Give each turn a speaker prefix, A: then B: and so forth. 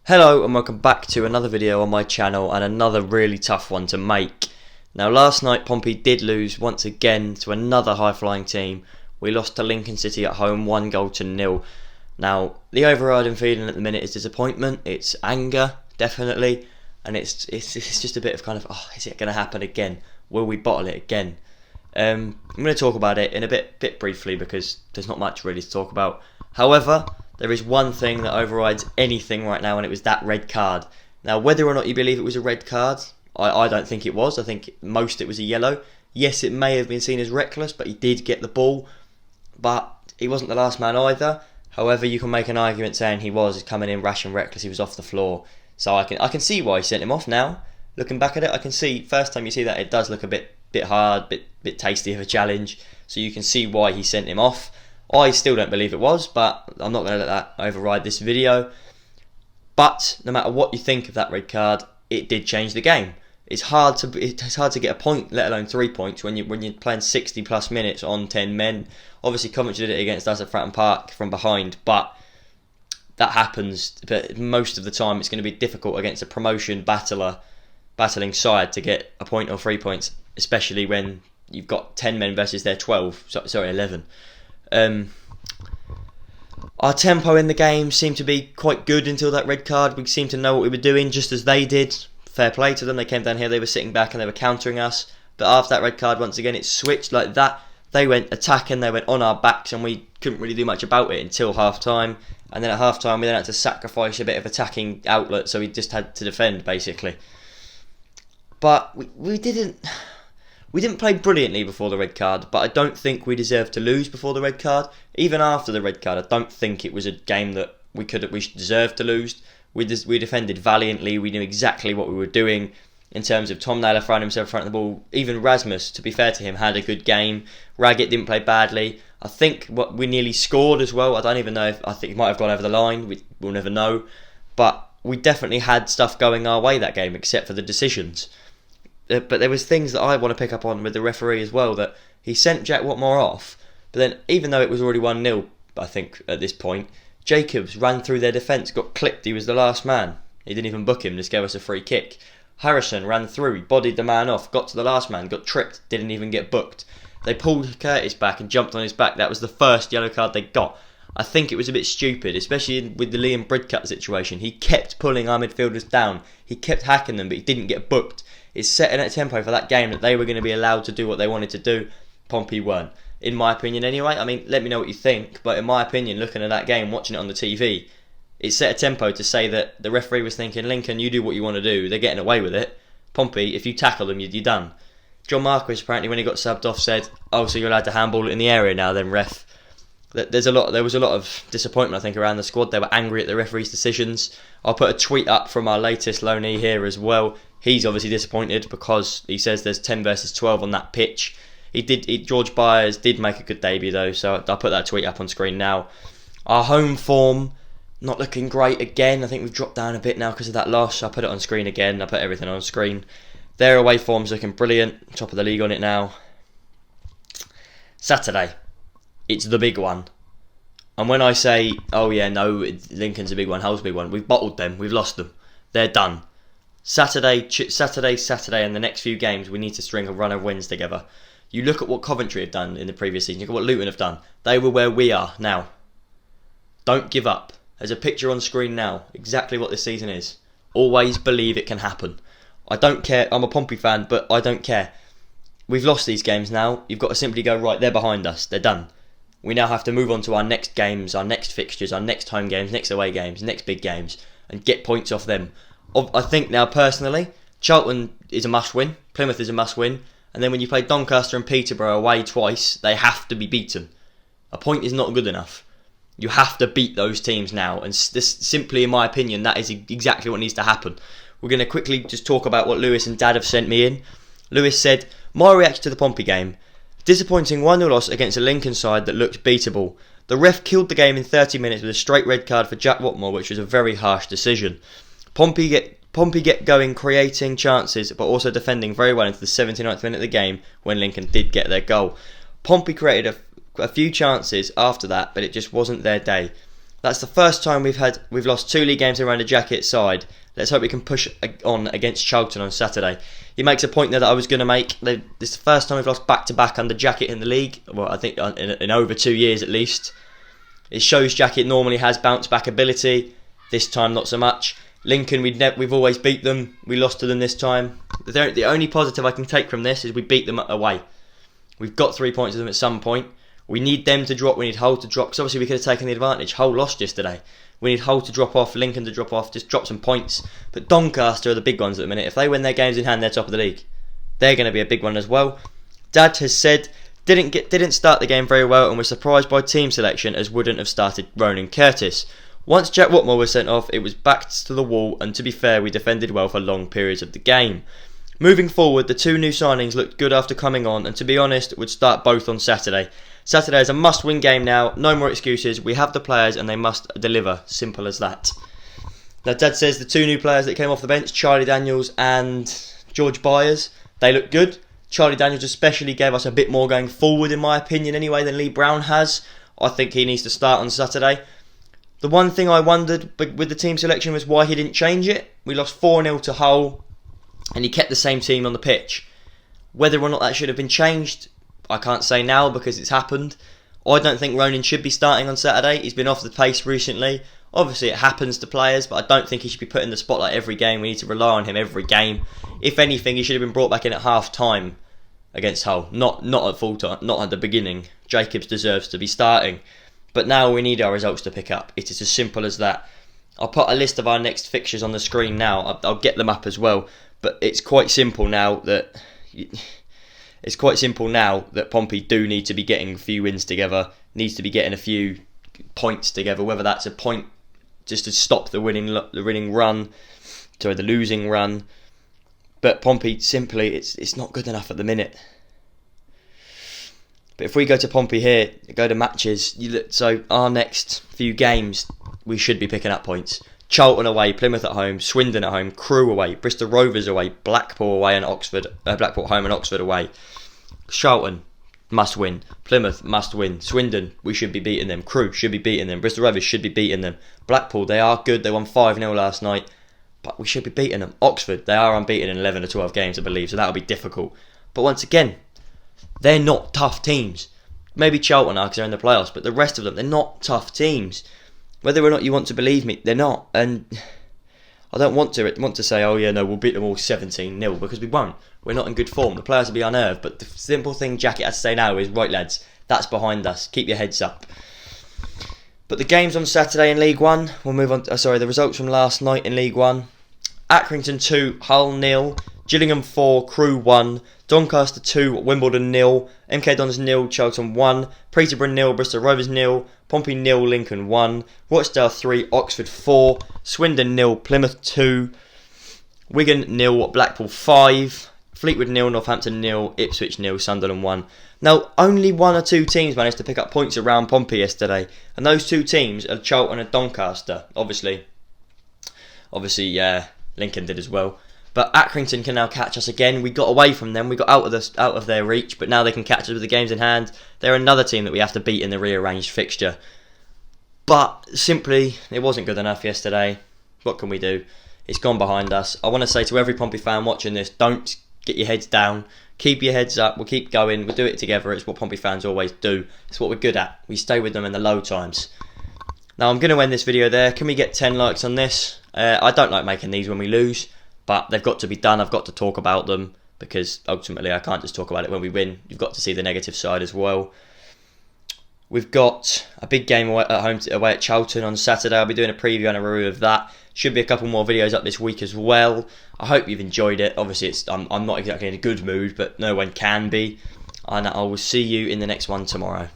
A: Hello and welcome back to another video on my channel, and another really tough one to make. Now last night Pompey did lose once again to another high-flying team. We lost to Lincoln City at home 1-0. Now the overriding feeling at the minute is disappointment, it's anger definitely, and it's just a bit of kind of, oh, is it going to happen again? Will we bottle it again? I'm going to talk about it in a bit briefly because there's not much really to talk about. However, there is one thing that overrides anything right now, and it was that red card. Now, whether or not you believe it was a red card, I don't think it was. I think most it was a yellow. Yes, it may have been seen as reckless, but he did get the ball. But he wasn't the last man either. However, you can make an argument saying he was coming in rash and reckless. He was off the floor. So I can see why he sent him off now. Looking back at it, I can see, first time you see that, it does look a bit hard, bit tasty of a challenge. So you can see why he sent him off. I still don't believe it was, but I'm not going to let that override this video. But no matter what you think of that red card, it did change the game. It's hard to get a point, let alone 3 points, when you're playing 60 plus minutes on 10 men. Obviously, Coventry did it against us at Fratton Park from behind, but that happens. But most of the time, it's going to be difficult against a promotion battling side to get a point or 3 points, especially when you've got 10 men versus their 11. Our tempo in the game seemed to be quite good until that red card. We seemed to know what we were doing, just as they did. Fair play to them. They came down here, they were sitting back and they were countering us. But after that red card, once again, it switched like that. They went attacking, they went on our backs, and we couldn't really do much about it until half time. And then at half time, we then had to sacrifice a bit of attacking outlet, so we just had to defend basically. But we didn't play brilliantly before the red card, but I don't think we deserved to lose before the red card. Even after the red card, I don't think it was a game that we deserved to lose. We defended valiantly. We knew exactly what we were doing in terms of Tom Naylor throwing himself in front of the ball. Even Rasmus, to be fair to him, had a good game. Raggett didn't play badly. I think we nearly scored as well. I don't even know I think it might have gone over the line. We'll never know. But we definitely had stuff going our way that game, except for the decisions. But there was things that I want to pick up on with the referee as well, that he sent Jack Watmore off, but then even though it was already 1-0, I think at this point, Jacobs ran through their defence, got clipped, he was the last man. He didn't even book him, just gave us a free kick. Harrison ran through, he bodied the man off, got to the last man, got tripped, didn't even get booked. They pulled Curtis back and jumped on his back. That was the first yellow card they got. I think it was a bit stupid, especially with the Liam Bridcut situation. He kept pulling our midfielders down, he kept hacking them, but he didn't get booked. It's setting a tempo for that game that they were going to be allowed to do what they wanted to do. Pompey weren't, in my opinion anyway. I mean, let me know what you think, but in my opinion, looking at that game, watching it on the TV, it set a tempo to say that the referee was thinking, Lincoln, you do what you want to do, they're getting away with it. Pompey, if you tackle them, you're done. John Marquis, apparently, when he got subbed off, said, oh, so you're allowed to handball it in the area now then, ref. There was a lot of disappointment, I think, around the squad. They were angry at the referee's decisions. I'll put a tweet up from our latest loanee here as well. He's obviously disappointed because he says there's 10 versus 12 on that pitch. George Byers did make a good debut though, so I'll put that tweet up on screen now. Our home form, not looking great again. I think we've dropped down a bit now because of that loss. I'll put it on screen again. I'll put everything on screen. Their away form's looking brilliant. Top of the league on it now. Saturday. It's the big one. And when I say, oh yeah, no, Lincoln's a big one, Hull's a big one, we've bottled them, we've lost them. They're done. Saturday, and the next few games, we need to string a run of wins together. You look at what Coventry have done in the previous season, look at what Luton have done. They were where we are now. Don't give up. There's a picture on screen now, exactly what this season is. Always believe it can happen. I don't care, I'm a Pompey fan, but I don't care. We've lost these games now, you've got to simply go, right, they're behind us, they're done. We now have to move on to our next games, our next fixtures, our next home games, next away games, next big games, and get points off them. I think now, personally, Charlton is a must-win, Plymouth is a must-win, and then when you play Doncaster and Peterborough away twice, they have to be beaten. A point is not good enough. You have to beat those teams now, and this, simply in my opinion, that is exactly what needs to happen. We're going to quickly just talk about what Lewis and Dad have sent me in. Lewis said, my reaction to the Pompey game. Disappointing 1-0 loss against a Lincoln side that looked beatable. The ref killed the game in 30 minutes with a straight red card for Jack Watmore, which was a very harsh decision. Pompey get going, creating chances, but also defending very well into the 79th minute of the game when Lincoln did get their goal. Pompey created a few chances after that, but it just wasn't their day. That's the first time we've lost 2 league games around a Jacket side. Let's hope we can push on against Charlton on Saturday. He makes a point there that I was going to make. This is the first time we've lost back-to-back under Jacket in the league. Well, I think in over 2 years at least. It shows Jacket normally has bounce-back ability. This time, not so much. Lincoln, we've always beat them. We lost to them this time. The only positive I can take from this is we beat them away. We've got 3 points of them at some point. We need them to drop. We need Hull to drop. Because obviously we could have taken the advantage. Hull lost yesterday. We need Hull to drop off, Lincoln to drop off, just drop some points. But Doncaster are the big ones at the minute. If they win their games in hand, they're top of the league. They're going to be a big one as well. Dad has said didn't start the game very well and was surprised by team selection as wouldn't have started Ronan Curtis. Once Jack Watmore was sent off, it was backed to the wall, and to be fair, we defended well for long periods of the game. Moving forward, the 2 new signings looked good after coming on, and to be honest, would start both on Saturday. Saturday is a must-win game now. No more excuses. We have the players, and they must deliver. Simple as that. Now, Dad says the 2 new players that came off the bench, Charlie Daniels and George Byers, they look good. Charlie Daniels especially gave us a bit more going forward, in my opinion, anyway, than Lee Brown has. I think he needs to start on Saturday. The one thing I wondered with the team selection was why he didn't change it. We lost 4-0 to Hull, and he kept the same team on the pitch. Whether or not that should have been changed, I can't say now because it's happened. I don't think Ronan should be starting on Saturday. He's been off the pace recently. Obviously, it happens to players, but I don't think he should be put in the spotlight every game. We need to rely on him every game. If anything, he should have been brought back in at half-time against Hull. Not at full time, not at the beginning. Jacobs deserves to be starting. But now we need our results to pick up. It is as simple as that. I'll put a list of our next fixtures on the screen now. I'll get them up as well. But it's quite simple now that Pompey do need to be getting a few wins together. Needs to be getting a few points together. Whether that's a point just to stop the losing run. But Pompey simply, it's not good enough at the minute. But if we go to Pompey here, go to matches, so our next few games, we should be picking up points. Charlton away, Plymouth at home, Swindon at home, Crewe away, Bristol Rovers away, Blackpool away and Blackpool home and Oxford away. Charlton, must win. Plymouth, must win. Swindon, we should be beating them. Crewe should be beating them. Bristol Rovers should be beating them. Blackpool, they are good, they won 5-0 last night, but we should be beating them. Oxford, they are unbeaten in 11 or 12 games, I believe, so that'll be difficult. But once again, they're not tough teams. Maybe Charlton are because they're in the playoffs, but the rest of them, they're not tough teams. Whether or not you want to believe me, they're not. And I don't want to say, oh yeah, no, we'll beat them all 17-0, because we won't. We're not in good form. The players will be unnerved. But the simple thing Jacket has to say now is, right lads, that's behind us. Keep your heads up. But the games on Saturday in League One, we'll move on. The results from last night in League One. Accrington 2, Hull 0, Gillingham 4, Crewe 1, Doncaster 2, Wimbledon 0, MK Dons 0, Charlton 1, Peterborough 0, Bristol Rovers 0, Pompey 0, Lincoln 1, Rochdale 3, Oxford 4, Swindon 0, Plymouth 2, Wigan 0, Blackpool 5, Fleetwood 0, Northampton 0, Ipswich 0, Sunderland 1. Now, only 1 or 2 teams managed to pick up points around Pompey yesterday, and those 2 teams are Charlton and Doncaster. Obviously, Lincoln did as well. But Accrington can now catch us again. We got away from them. We got out of their reach, but now they can catch us with the games in hand. They're another team that we have to beat in the rearranged fixture. But simply, it wasn't good enough yesterday. What can we do? It's gone behind us. I want to say to every Pompey fan watching this, don't get your heads down. Keep your heads up. We'll keep going. We'll do it together. It's what Pompey fans always do. It's what we're good at. We stay with them in the low times. Now, I'm going to end this video there. Can we get 10 likes on this? I don't like making these when we lose, but they've got to be done. I've got to talk about them because ultimately I can't just talk about it when we win. You've got to see the negative side as well. We've got a big game away at Charlton on Saturday. I'll be doing a preview and a review of that. Should be a couple more videos up this week as well. I hope you've enjoyed it. Obviously, I'm not exactly in a good mood, but no one can be. And I will see you in the next one tomorrow.